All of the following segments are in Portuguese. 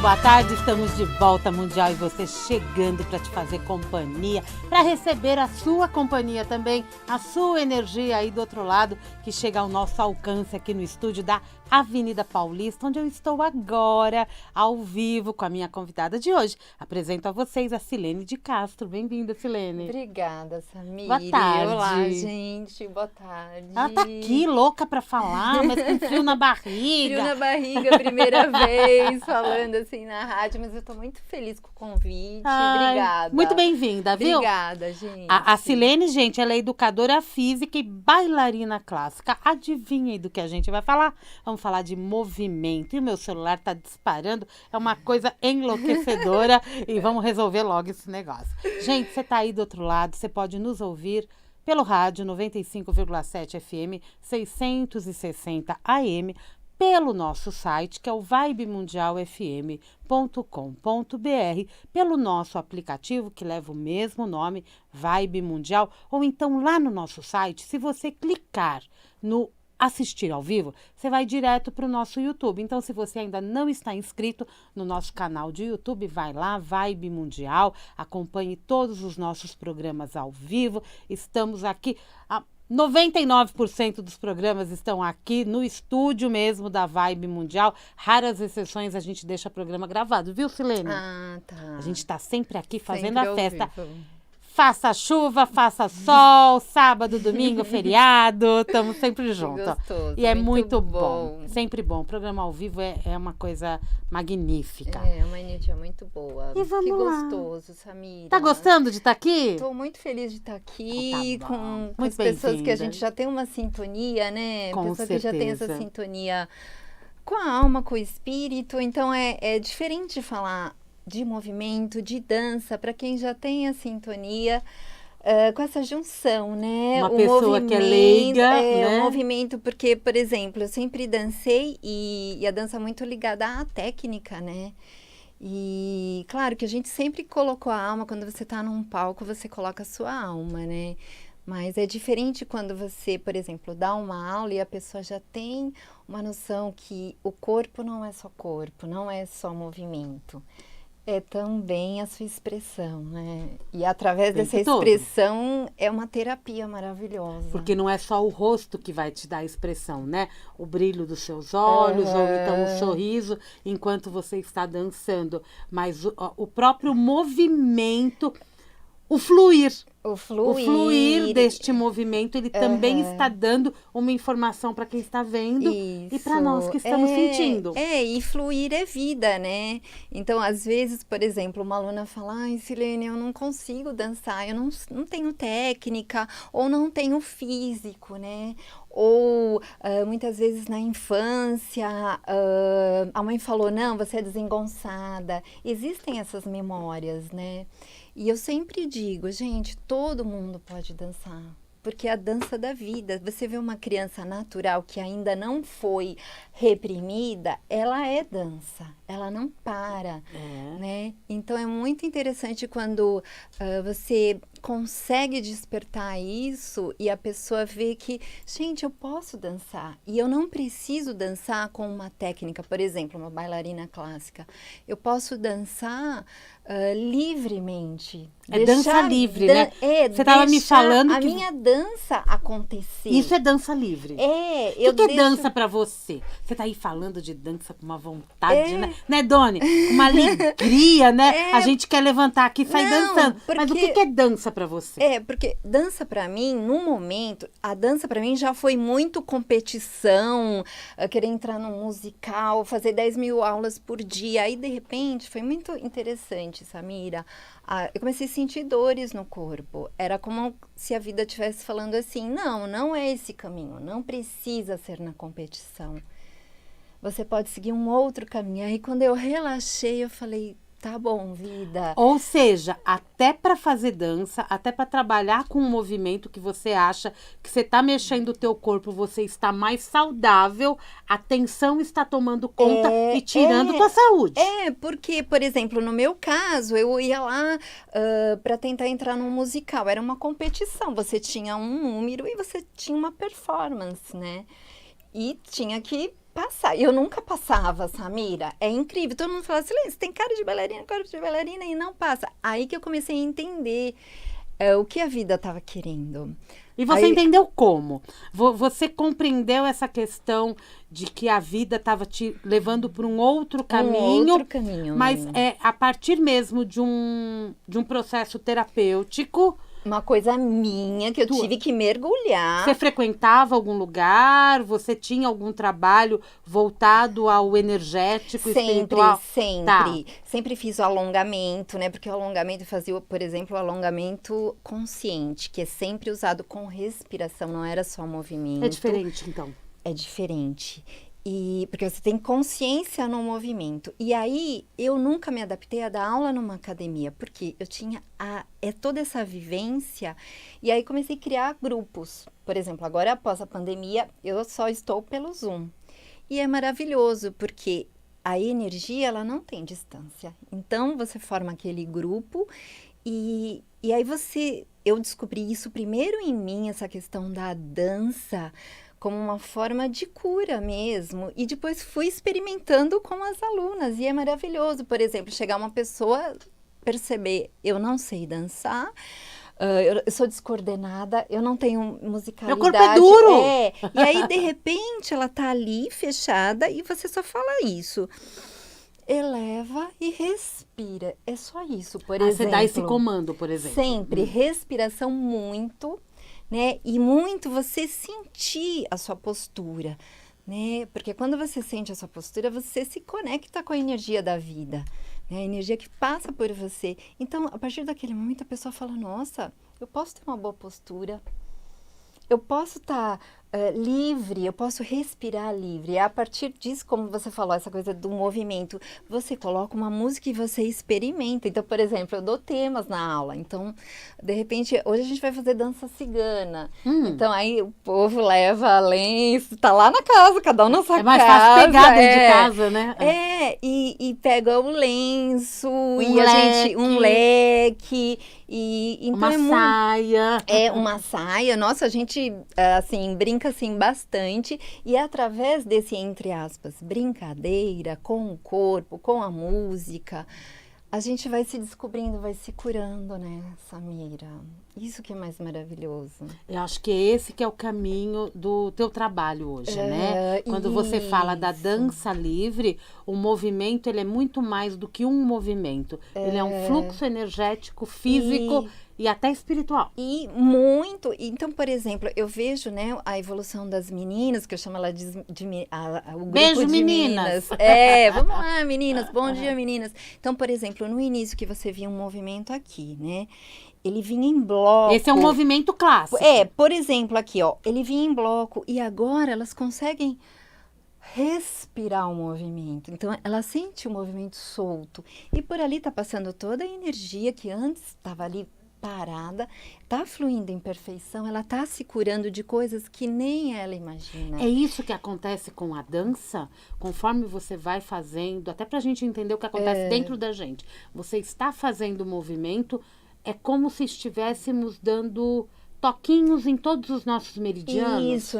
boa tarde, estamos de volta Mundial e você chegando para te fazer companhia, para receber a sua companhia também, a sua energia aí do outro lado, que chega ao nosso alcance aqui no estúdio da Avenida Paulista, onde eu estou agora, ao vivo, com a minha convidada de hoje. Apresento a vocês a Silene de Castro. Bem-vinda, Silene. Obrigada, Samir. Boa tarde. Olá, gente. Boa tarde. Ela tá aqui, louca para falar, mas com frio na barriga. Frio na barriga, primeira vez, falando assim na rádio, mas eu tô muito feliz com o convite. Obrigada. Muito bem-vinda, viu? Obrigada, gente. A Silene, gente, ela é educadora física e bailarina clássica. Adivinha aí do que a gente vai falar? Vamos falar de movimento. E o meu celular tá disparando. É uma coisa enlouquecedora. E vamos resolver logo esse negócio. Gente, você tá aí do outro lado, você pode nos ouvir pelo rádio 95,7 FM, 660 AM, pelo nosso site, que é o vibemundialfm.com.br, pelo nosso aplicativo, que leva o mesmo nome, Vibe Mundial, ou então lá no nosso site, se você clicar no assistir ao vivo, você vai direto para o nosso YouTube. Então, se você ainda não está inscrito no nosso canal de YouTube, vai lá, Vibe Mundial, acompanhe todos os nossos programas ao vivo. Estamos aqui, 99% dos programas estão aqui no estúdio mesmo da Vibe Mundial. Raras exceções a gente deixa programa gravado, viu, Silene? Ah, tá. A gente está sempre aqui fazendo Sempre a festa. vivo. Faça chuva, faça sol, sábado, domingo, feriado, estamos sempre juntos. Gostoso, E é muito bom, sempre bom. O programa ao vivo é uma coisa magnífica. É uma energia muito boa. E vamos que lá. gostoso, Samira. Tá gostando de estar aqui? Estou muito feliz de estar aqui Então tá bom. com Muito as pessoas que a bem-vinda. gente já tem uma sintonia, né? Com Pessoa que já tem essa certeza. sintonia com a alma, com o espírito. Então é diferente de falar de movimento, de dança, para quem já tem a sintonia com essa junção, né? Uma O pessoa que é leiga, né? O movimento, porque, por exemplo, eu sempre dancei e a dança é muito ligada à técnica, né? E claro que a gente sempre colocou a alma, quando você está num palco, você coloca a sua alma, né? Mas é diferente quando você, por exemplo, dá uma aula e a pessoa já tem uma noção que o corpo não é só corpo, não é só movimento. É também a sua expressão, né? E através dessa expressão é uma terapia maravilhosa. Porque não é só o rosto que vai te dar a expressão, né? O brilho dos seus olhos, ou então o sorriso, enquanto você está dançando. Mas o próprio movimento, o fluir. O fluir deste movimento, ele também está dando uma informação para quem está vendo e para nós que estamos sentindo. E fluir é vida, né? Então, às vezes, por exemplo, uma aluna fala: ai, Silene, eu não consigo dançar, eu não tenho técnica, ou não tenho físico, né? Ou muitas vezes na infância, a mãe falou: não, você é desengonçada. Existem essas memórias, né? E eu sempre digo, gente, todo mundo pode dançar, porque é a dança da vida. Você vê uma criança natural que ainda não foi reprimida, ela é dança, ela não para, né? Então é muito interessante quando você consegue despertar isso e a pessoa vê que, gente, eu posso dançar e eu não preciso dançar com uma técnica, por exemplo, uma bailarina clássica. Eu posso dançar livremente. É dança livre, né? Você estava me falando a minha dança acontecer. Isso é dança livre. O que é dança pra você? Você tá aí falando de dança com uma vontade, né, Doni? Uma alegria, né? A gente quer levantar aqui e sair dançando. Mas o que é dança pra você? Porque dança pra mim, no momento, a dança pra mim já foi muito competição, querer entrar num musical, fazer 10.000 aulas por dia. Aí, de repente, foi muito interessante, Samira. Eu comecei a sentir dores no corpo. Era como se a vida estivesse falando assim: não é esse caminho, não precisa ser na competição. Você pode seguir um outro caminho. Aí quando eu relaxei, eu falei: tá bom, vida. Ou seja, até para fazer dança, até para trabalhar com um movimento que você acha que você está mexendo o teu corpo, você está mais saudável, a tensão está tomando conta e tirando tua saúde. Porque, por exemplo, no meu caso, eu ia lá para tentar entrar num musical. Era uma competição, você tinha um número e você tinha uma performance, né? E tinha que passar. Eu nunca passava, Samira. É incrível. Todo mundo fala, Silene, você tem cara de bailarina e não passa. Aí que eu comecei a entender o que a vida estava querendo. E você entendeu como? Você compreendeu essa questão de que a vida estava te levando para um outro caminho? Um outro caminho. Mas é a partir mesmo de um processo terapêutico. Uma coisa minha que eu tive que mergulhar. Você frequentava algum lugar? Você tinha algum trabalho voltado ao energético, espiritual? Sempre fiz o alongamento, né? Porque o alongamento eu fazia, por exemplo, o alongamento consciente, que é sempre usado com respiração, não era só movimento. É diferente, então? É diferente. Porque você tem consciência no movimento. E aí, eu nunca me adaptei a dar aula numa academia, porque eu tinha toda essa vivência. E aí, comecei a criar grupos. Por exemplo, agora, após a pandemia, eu só estou pelo Zoom. E é maravilhoso, porque a energia, ela não tem distância. Então, você forma aquele grupo e aí eu descobri isso primeiro em mim, essa questão da dança, como uma forma de cura mesmo. E depois fui experimentando com as alunas. E é maravilhoso, por exemplo, chegar uma pessoa, perceber, eu não sei dançar, eu sou descoordenada, eu não tenho musicalidade. Meu corpo é duro! E aí, de repente, ela tá ali, fechada, e você só fala isso. Eleva e respira. É só isso, por exemplo. Você dá esse comando, por exemplo. Sempre. Respiração muito, né? E muito você sentir a sua postura, né? Porque quando você sente a sua postura, você se conecta com a energia da vida, né? A energia que passa por você. Então, a partir daquele momento, a pessoa fala, nossa, eu posso ter uma boa postura, eu posso estar livre, eu posso respirar livre. E a partir disso, como você falou, essa coisa do movimento, você coloca uma música e você experimenta. Então, por exemplo, eu dou temas na aula. Então, de repente, hoje a gente vai fazer dança cigana. Então, aí o povo leva lenço, tá lá na casa, cada um na sua casa. É mais fácil pegar dentro de casa, né? E pega o lenço, um leque. Então uma saia. Uma saia. Nossa, a gente, assim, brinca assim bastante, e é através desse, entre aspas, brincadeira com o corpo, com a música, a gente vai se descobrindo, vai se curando, né, Samira? Isso que é mais maravilhoso. Eu acho que esse que é o caminho do teu trabalho hoje, né? Quando você fala da dança livre, o movimento, ele é muito mais do que um movimento. Ele é um fluxo energético, físico e até espiritual. E muito. Então, por exemplo, eu vejo, né, a evolução das meninas, que eu chamo ela o grupo Beijo, de meninas! Vamos lá, meninas. Bom dia, meninas. Então, por exemplo, no início que você via um movimento aqui, né? Ele vinha em bloco. Esse é um movimento clássico. Por exemplo, aqui, ó. Ele vinha em bloco e agora elas conseguem respirar o movimento. Então, ela sente o movimento solto. E por ali tá passando toda a energia que antes estava ali parada, tá fluindo em perfeição, ela tá se curando de coisas que nem ela imagina. É isso que acontece com a dança, conforme você vai fazendo, até pra gente entender o que acontece dentro da gente. Você está fazendo o movimento, é como se estivéssemos dando toquinhos em todos os nossos meridianos. Isso,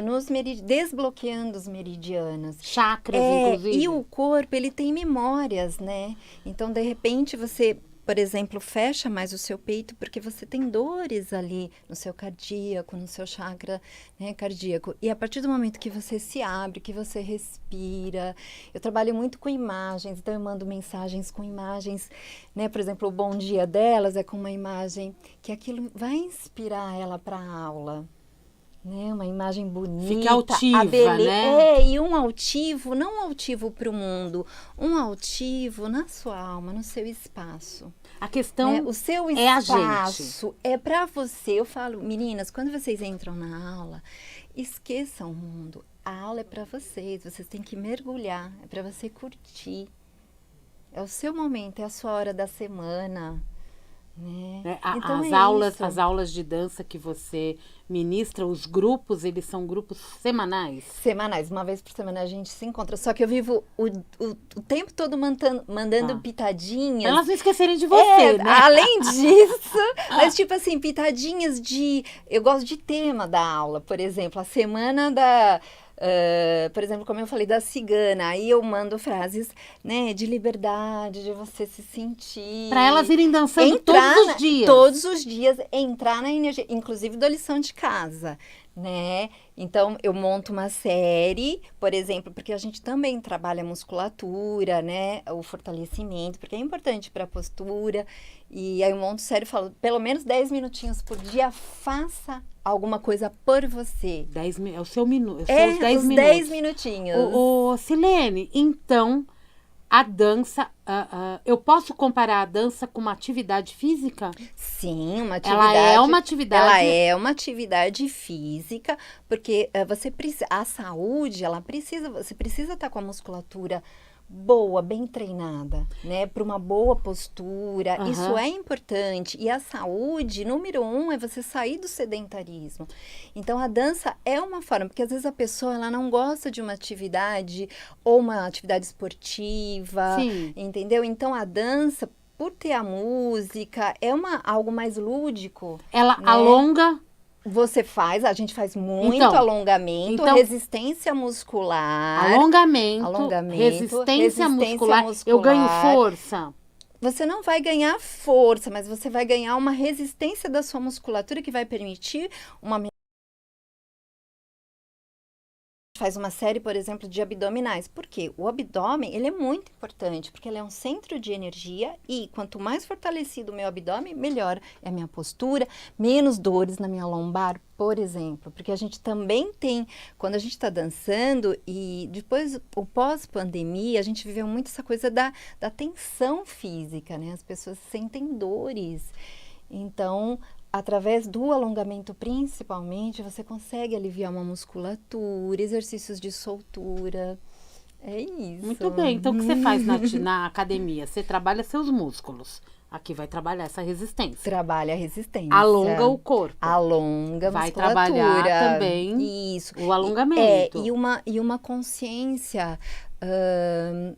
desbloqueando os meridianos. Chakras, inclusive. E o corpo, ele tem memórias, né? Então, de repente, você, por exemplo, fecha mais o seu peito porque você tem dores ali no seu cardíaco, no seu chakra, né, cardíaco. E a partir do momento que você se abre, que você respira, eu trabalho muito com imagens, então eu mando mensagens com imagens, né? Por exemplo, o bom dia delas é com uma imagem que aquilo vai inspirar ela para a aula. Né, uma imagem bonita. Fica altiva, né? E um altivo, não um altivo para o mundo, um altivo na sua alma, no seu espaço. A questão o seu é a espaço gente. É para você. Eu falo, meninas, quando vocês entram na aula, esqueçam o mundo. A aula é para vocês têm que mergulhar, é para você curtir. É o seu momento, é a sua hora da semana. Né? Então As aulas de dança que você ministra, os grupos, eles são grupos semanais? Semanais, uma vez por semana a gente se encontra. Só que eu vivo o tempo todo mandando pitadinhas. Elas não esquecerem de você, né? Além disso, mas tipo assim, pitadinhas eu gosto de tema da aula, por exemplo, a semana Por exemplo, como eu falei da cigana, aí eu mando frases, né, de liberdade, de você se sentir. Para elas irem dançando Entrar todos os dias. Todos os dias, entrar na energia, inclusive da lição de casa, né? Então, eu monto uma série, por exemplo, porque a gente também trabalha a musculatura, né? O fortalecimento, porque é importante para a postura. E aí eu monto série e falo, pelo menos 10 minutinhos por dia, faça alguma coisa por você. É o seu minuto, os 10 minutos. 10 minutinhos. Silene, então, a dança, eu posso comparar a dança com uma atividade física? Sim, uma atividade. Ela é uma atividade. Ela é uma atividade física, porque você precisa, a saúde, você precisa estar com a musculatura boa, bem treinada, né? Para uma boa postura. Isso é importante. E a saúde, número 1, é você sair do sedentarismo. Então, a dança é uma forma, porque às vezes a pessoa ela não gosta de uma atividade ou uma atividade esportiva, Sim. entendeu? Então, a dança, por ter a música, é algo mais lúdico. Ela né? alonga. A gente faz muito alongamento, resistência muscular. Alongamento, resistência muscular. Eu ganho força. Você não vai ganhar força, mas você vai ganhar uma resistência da sua musculatura que vai permitir uma... Faz uma série, por exemplo, de abdominais. Por quê? O abdômen, ele é muito importante, porque ele é um centro de energia e quanto mais fortalecido o meu abdômen, melhor é a minha postura, menos dores na minha lombar, por exemplo. Porque a gente também tem, quando a gente está dançando e depois, o pós-pandemia, a gente viveu muito essa coisa da tensão física, né? As pessoas sentem dores. Então, através do alongamento, principalmente, você consegue aliviar uma musculatura, exercícios de soltura. É isso. Muito bem. Então, o que você faz na academia? Você trabalha seus músculos. Aqui vai trabalhar essa resistência. Trabalha a resistência. Alonga o corpo. Alonga a vai musculatura. Trabalhar também isso. O alongamento. E uma consciência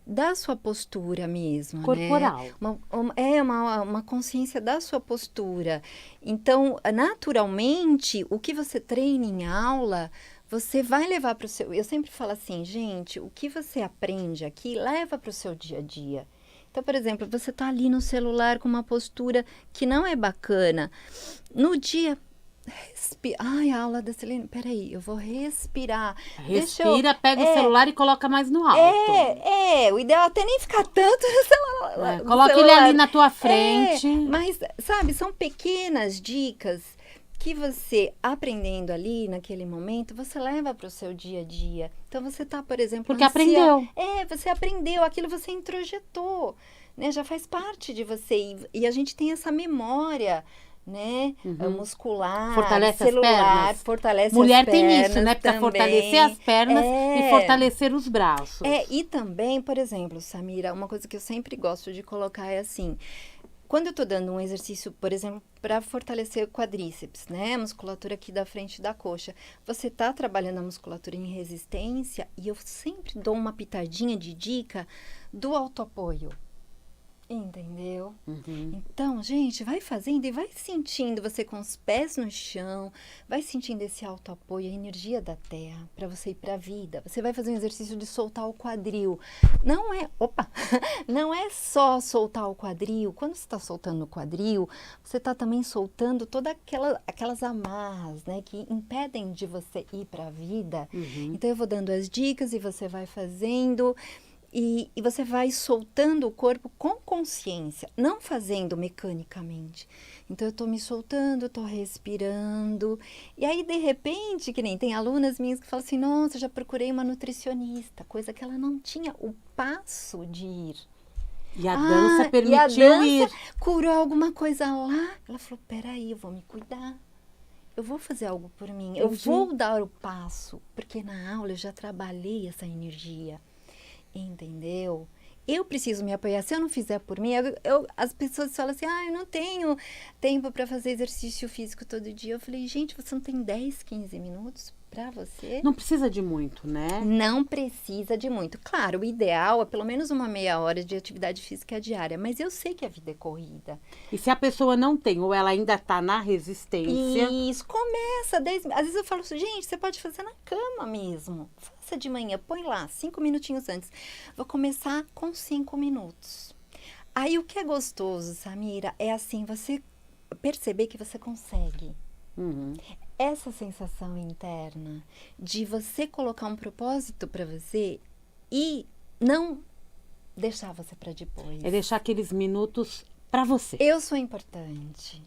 da sua postura mesmo, corporal, né? Uma consciência da sua postura. Então, naturalmente, o que você treina em aula, você vai levar para o seu... Eu sempre falo assim, gente, o que você aprende aqui, leva para o seu dia a dia. Então, por exemplo, você está ali no celular com uma postura que não é bacana. No dia... Ai, a aula da Silene, peraí, eu vou respirar. Respira, pega o celular e coloca mais no alto. O ideal é até nem ficar tanto no celular. Coloca ele ali na tua frente. Mas, sabe, são pequenas dicas que você, aprendendo ali naquele momento, você leva para o seu dia a dia. Então, você tá, por exemplo... Porque aprendeu. Você aprendeu, aquilo você introjetou, né? Já faz parte de você. E a gente tem essa memória... né? Muscular, fortalece celular, as pernas. Fortalece Mulher as pernas tem isso, né? Precisa fortalecer as pernas e fortalecer os braços. E também, por exemplo, Samira, uma coisa que eu sempre gosto de colocar é assim, quando eu tô dando um exercício, por exemplo, para fortalecer o quadríceps, né? A musculatura aqui da frente da coxa. Você tá trabalhando a musculatura em resistência e eu sempre dou uma pitadinha de dica do autoapoio. Entendeu? Então, gente, vai fazendo e vai sentindo você com os pés no chão, vai sentindo esse autoapoio, a energia da terra, para você ir para a vida. Você vai fazer um exercício de soltar o quadril. Não é só soltar o quadril. Quando você está soltando o quadril, você está também soltando todas aquelas amarras, né, que impedem de você ir para a vida. Então, eu vou dando as dicas e você vai fazendo... E você vai soltando o corpo com consciência, não fazendo mecanicamente. Então, eu tô me soltando, eu tô respirando. E aí, de repente, que nem tem alunas minhas que falam assim, nossa, já procurei uma nutricionista, coisa que ela não tinha o passo de ir. E a dança permitiu ir. Curou alguma coisa lá. Ela falou, peraí, eu vou me cuidar. Eu vou fazer algo por mim, eu vou dar o passo. Porque na aula eu já trabalhei essa energia. Entendeu? Eu preciso me apoiar. Se eu não fizer por mim, as pessoas falam assim, eu não tenho tempo para fazer exercício físico todo dia. Eu falei, gente, você não tem 10, 15 minutos para você. Não precisa de muito, né? Não precisa de muito. Claro, o ideal é pelo menos uma meia hora de atividade física diária, mas eu sei que a vida é corrida. E se a pessoa não tem, ou ela ainda está na resistência... Isso, começa. Às vezes eu falo assim, gente, você pode fazer na cama mesmo. Faça de manhã, põe lá, 5 minutinhos antes. Vou começar com 5 minutos. Aí o que é gostoso, Samira, é assim, você perceber que você consegue. Uhum. Essa sensação interna de você colocar um propósito para você e não deixar você para depois. É deixar aqueles minutos para você. Eu sou importante,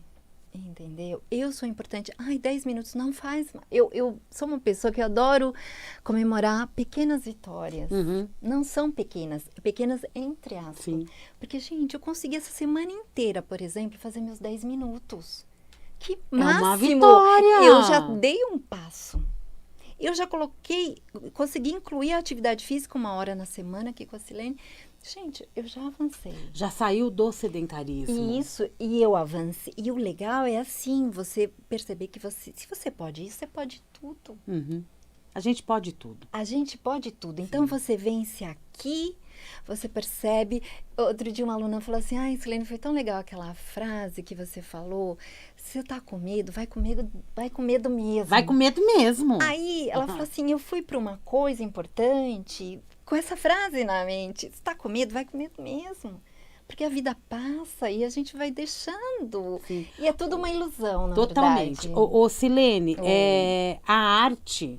entendeu? Eu sou importante. Ai, 10 minutos não faz. Eu sou uma pessoa que adoro comemorar pequenas vitórias. Uhum. Não são pequenas, pequenas entre aspas. Sim. Porque, gente, eu consegui essa semana inteira, por exemplo, fazer meus 10 minutos. Que É uma máximo! vitória! Eu já dei um passo. Eu já consegui incluir a atividade física 1 hora na semana aqui com a Silene. Gente, eu já avancei. Já saiu do sedentarismo. Isso, e eu avancei. E o legal é assim, você perceber que se você pode isso, você pode tudo. Uhum. A gente pode tudo. A gente pode tudo. Então, você vence aqui, você percebe. Outro dia uma aluna falou assim, ai, Silene, foi tão legal aquela frase que você falou. Se você tá com medo, vai com medo mesmo. Vai com medo mesmo. Aí ela falou assim, eu fui para uma coisa importante com essa frase na mente. Se tá com medo, vai com medo mesmo. Porque a vida passa e a gente vai deixando. Sim. E é tudo uma ilusão, na Totalmente. verdade. Silene, a arte,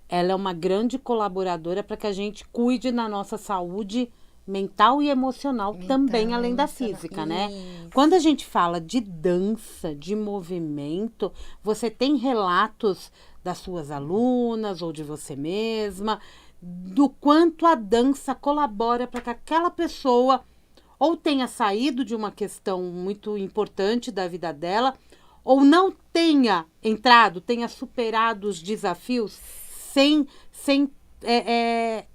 ela é uma grande colaboradora para que a gente cuide da nossa saúde mental e emocional também, além da física, né? Quando a gente fala de dança, de movimento, você tem relatos das suas alunas ou de você mesma, do quanto a dança colabora para que aquela pessoa ou tenha saído de uma questão muito importante da vida dela, ou não tenha entrado, tenha superado os desafios sem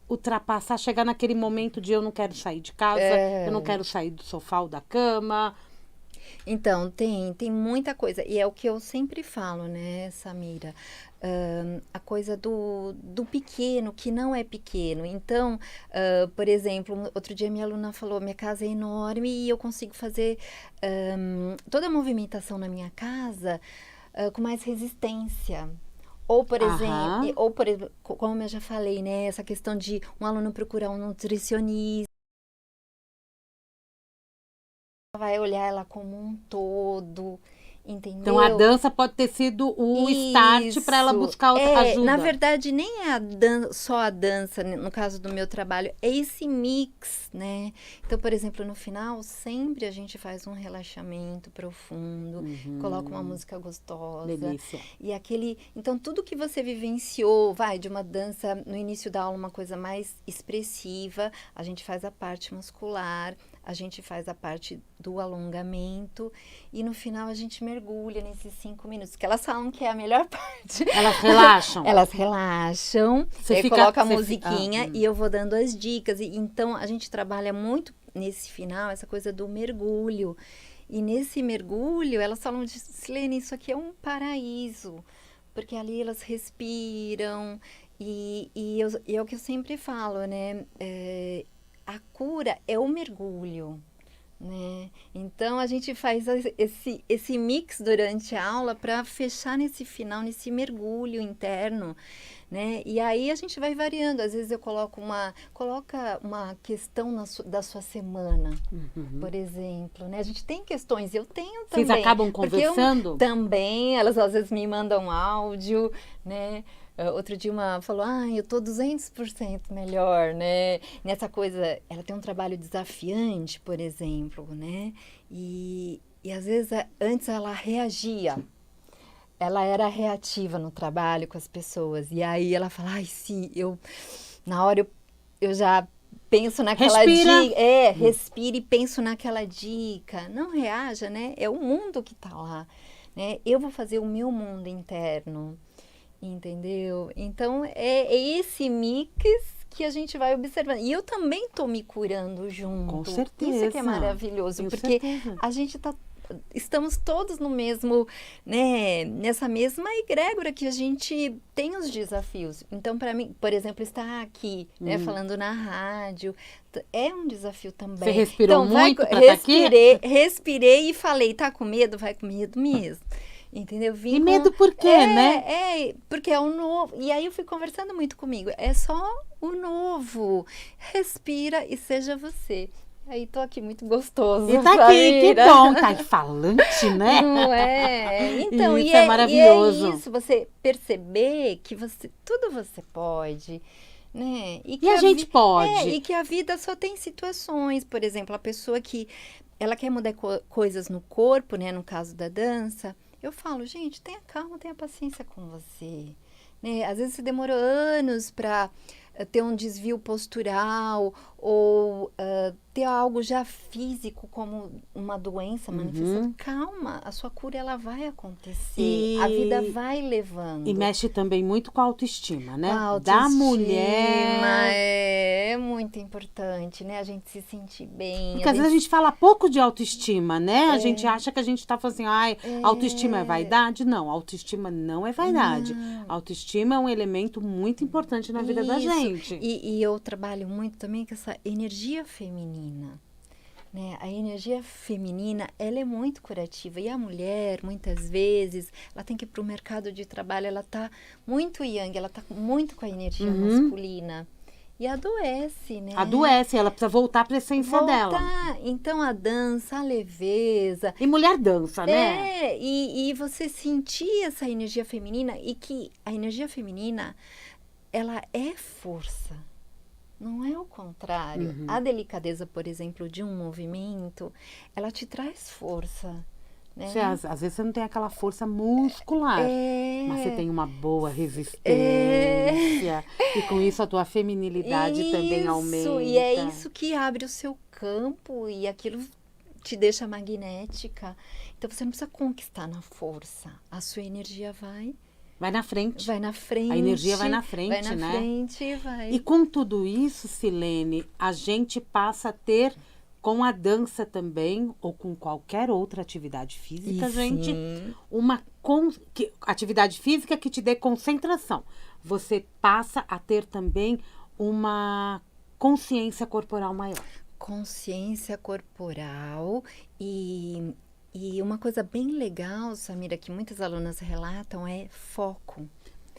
ultrapassar, chegar naquele momento de eu não quero sair de casa, eu não quero sair do sofá ou da cama. Então, tem muita coisa. E é o que eu sempre falo, né, Samira? A coisa do pequeno, que não é pequeno. Então, por exemplo, outro dia minha aluna falou, minha casa é enorme e eu consigo fazer toda a movimentação na minha casa com mais resistência. Ou, por exemplo, como eu já falei, né, essa questão de um aluno procurar um nutricionista, vai olhar ela como um todo, entendeu? Então, a dança pode ter sido o start para ela buscar outra ajuda. Na verdade, nem é só a dança, no caso do meu trabalho, é esse mix, né? Então, por exemplo, no final, sempre a gente faz um relaxamento profundo, coloca uma música gostosa. Delícia. E então, tudo que você vivenciou, de uma dança, no início da aula, uma coisa mais expressiva, a gente faz a parte muscular, a gente faz a parte do alongamento e no final a gente mergulha nesses 5 minutos, que elas falam que é a melhor parte. Elas relaxam? Elas relaxam, coloca a musiquinha e eu vou dando as dicas. Então, a gente trabalha muito nesse final, essa coisa do mergulho. E nesse mergulho, elas falam de, Silene, isso aqui é um paraíso, porque ali elas respiram e é o que eu sempre falo, né? A cura é o mergulho, né? Então, a gente faz esse mix durante a aula para fechar nesse final, nesse mergulho interno, né? E aí, a gente vai variando. Às vezes, eu coloca uma questão da sua semana, por exemplo, né? A gente tem questões, eu tenho também. Vocês acabam conversando? Também, elas às vezes me mandam áudio, né? Outro dia uma falou, eu tô 200% melhor, né? Nessa coisa, ela tem um trabalho desafiante, por exemplo, né? E às vezes, antes ela reagia. Ela era reativa no trabalho com as pessoas. E aí ela fala, na hora eu já penso naquela dica. Respira e penso naquela dica. Não reaja, né? É o mundo que tá lá, né? Eu vou fazer o meu mundo interno. Entendeu? Então, é esse mix que a gente vai observando. E eu também tô me curando junto. Com certeza. Isso que é maravilhoso, porque a gente estamos todos no mesmo, né, nessa mesma egrégora que a gente tem os desafios. Então, para mim, por exemplo, estar aqui, né, falando na rádio, é um desafio também. Você respirou então, muito para estar aqui? Respirei e falei, tá com medo? Vai com medo mesmo. Entendeu? E medo por quê, né? Porque é o novo. E aí eu fui conversando muito comigo. É só o novo. Respira e seja você. Aí tô aqui muito gostoso. E tá aqui, que bom. Tá aqui falante, né? Não é? Então, isso é maravilhoso. E é isso, você perceber que tudo você pode. Né? E a gente pode. E que a vida só tem situações. Por exemplo, a pessoa que ela quer mudar coisas no corpo, né? No caso da dança. Eu falo, gente, tenha calma, tenha paciência com você. Né? Às vezes você demorou anos para ter um desvio postural ou ter algo já físico como uma doença manifestando. Calma, a sua cura ela vai acontecer. A vida vai levando. E mexe também muito com a autoestima, né? A autoestima da mulher. é muito importante, né? A gente se sentir bem. Porque às vezes a gente fala pouco de autoestima, né? A gente acha que a gente tá falando assim, autoestima é vaidade. Não, autoestima não é vaidade. Autoestima é um elemento muito importante na vida da gente. E eu trabalho muito também com essa energia feminina. Né? A energia feminina, ela é muito curativa. E a mulher, muitas vezes, ela tem que ir para o mercado de trabalho, ela tá muito yang, ela tá muito com a energia masculina. E adoece, né? Adoece, ela precisa voltar para a essência dela. Então, a dança, a leveza... E mulher dança, né? E você sentir essa energia feminina e que a energia feminina, ela é força. Não é o contrário. A delicadeza, por exemplo, de um movimento, ela te traz força. Né? Às vezes você não tem aquela força muscular, mas você tem uma boa resistência. E com isso a tua feminilidade também aumenta. E é isso que abre o seu campo e aquilo te deixa magnética. Então você não precisa conquistar na força. A sua energia vai na frente. Vai na frente. A energia vai na frente, né? Vai na frente, vai. E com tudo isso, Silene, a gente passa a ter, com a dança também, ou com qualquer outra atividade física, gente, uma atividade física que te dê concentração. Você passa a ter também uma consciência corporal maior. Consciência corporal e uma coisa bem legal, Samira, que muitas alunas relatam é foco.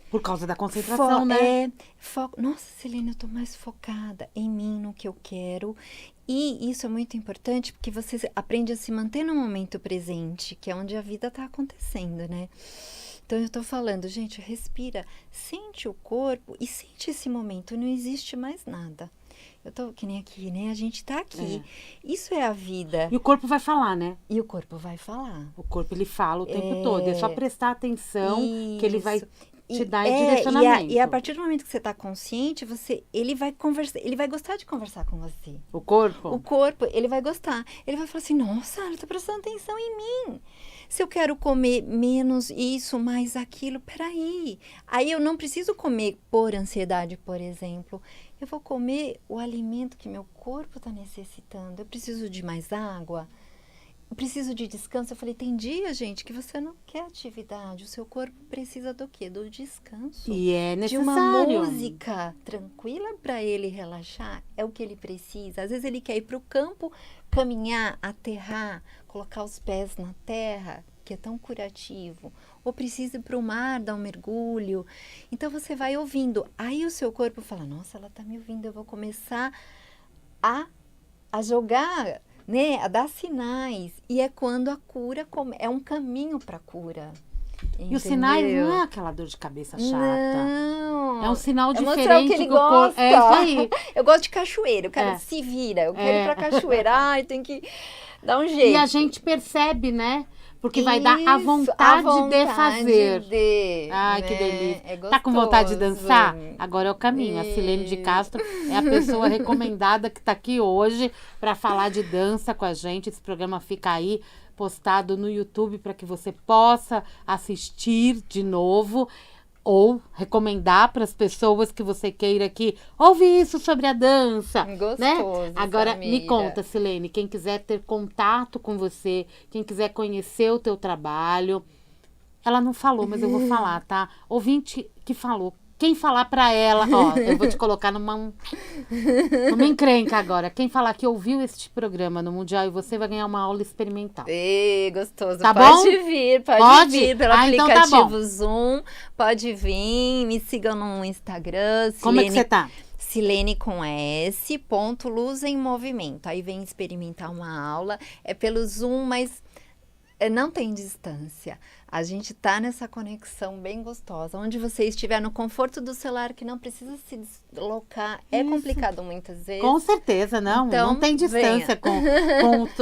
Por causa da concentração, né? Foco. Nossa, Silene, eu tô mais focada em mim, no que eu quero. E isso é muito importante porque você aprende a se manter no momento presente, que é onde a vida tá acontecendo, né? Então, eu tô falando, gente, respira, sente o corpo e sente esse momento, não existe mais nada. Eu tô que nem aqui, né? A gente tá aqui. Isso é a vida. E o corpo vai falar, né? E o corpo vai falar. O corpo, ele fala o tempo todo. É só prestar atenção que ele vai te dar direcionamento. E a partir do momento que você tá consciente, ele vai conversar, ele vai gostar de conversar com você. O corpo? O corpo, ele vai gostar. Ele vai falar assim, nossa, ela tá prestando atenção em mim. Se eu quero comer menos isso, mais aquilo, peraí. Aí eu não preciso comer por ansiedade, por exemplo. Eu vou comer o alimento que meu corpo está necessitando. Eu preciso de mais água. Eu preciso de descanso. Eu falei, tem dia, gente, que você não quer atividade. O seu corpo precisa do quê? Do descanso. E é necessário. De uma música tranquila para ele relaxar. É o que ele precisa. Às vezes ele quer ir para o campo, caminhar, aterrar, colocar os pés na terra, que é tão curativo. Ou precisa ir para o mar, dar um mergulho. Então, você vai ouvindo. Aí o seu corpo fala, nossa, ela está me ouvindo. Eu vou começar a jogar, né? A dar sinais. E é quando a cura, é um caminho para a cura. Entendeu? E os sinais não é aquela dor de cabeça chata. Não. É um sinal diferente. Mostrar o que ele gosta. É isso aí. Eu gosto de cachoeira. Eu quero se vira. Eu quero ir para cachoeira. Ai, tem que dar um jeito. E a gente percebe, né? Porque vai dar a vontade de fazer. Ai, né? Que delícia. É gostoso. Tá com vontade de dançar? Agora é o caminho. A Silene de Castro é a pessoa recomendada que tá aqui hoje para falar de dança com a gente. Esse programa fica aí postado no YouTube para que você possa assistir de novo. ou recomendar para as pessoas que você queira que ouve isso sobre a dança, Gostoso, né? Agora, me Samira. conta, Silene, quem quiser ter contato com você, quem quiser conhecer o teu trabalho, ela não falou, mas eu vou falar, tá? Ouvinte que falou, quem falar para ela, ó, eu vou te colocar numa encrenca agora. Quem falar que ouviu este programa no Mundial e você vai ganhar uma aula experimental. Gostoso. Tá Pode bom? vir, pode Pode? vir pelo Então tá aplicativo bom. Zoom. Pode vir, me sigam no Instagram. Como é que você tá? Silene com S, ponto, Luz em Movimento. Aí vem experimentar uma aula. É pelo Zoom, mas não tem distância. A gente tá nessa conexão bem gostosa. Onde você estiver, no conforto do celular, que não precisa se deslocar. É Isso. complicado muitas vezes. Com certeza, não. Então, não tem distância venha.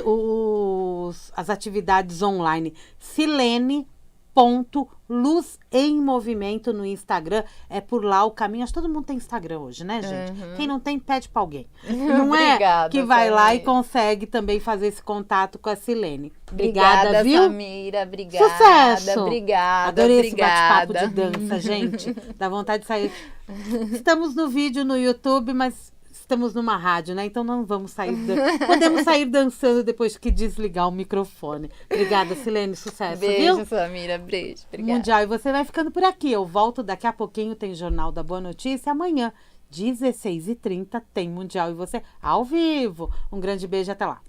com as atividades online. Silene.luz em movimento no Instagram. É por lá o caminho. Acho que todo mundo tem Instagram hoje, né, gente? Quem não tem, pede pra alguém. Não Obrigada, é que vai lá e Samira. consegue também fazer esse contato com a Silene. Obrigada, viu? Samira. Obrigada. Sucesso! Obrigada. Adorei esse obrigada. bate-papo de dança, gente. Dá vontade de sair. Estamos no vídeo no YouTube, mas estamos numa rádio, né? Então não vamos sair. Podemos sair dançando depois que desligar o microfone. Obrigada, Silene. Sucesso, Beijo, viu? Samira. Beijo. Obrigada. Mundial. E você vai ficando por aqui. Eu volto daqui a pouquinho. Tem Jornal da Boa Notícia. Amanhã, 16h30, tem Mundial. E você ao vivo. Um grande beijo. Até lá.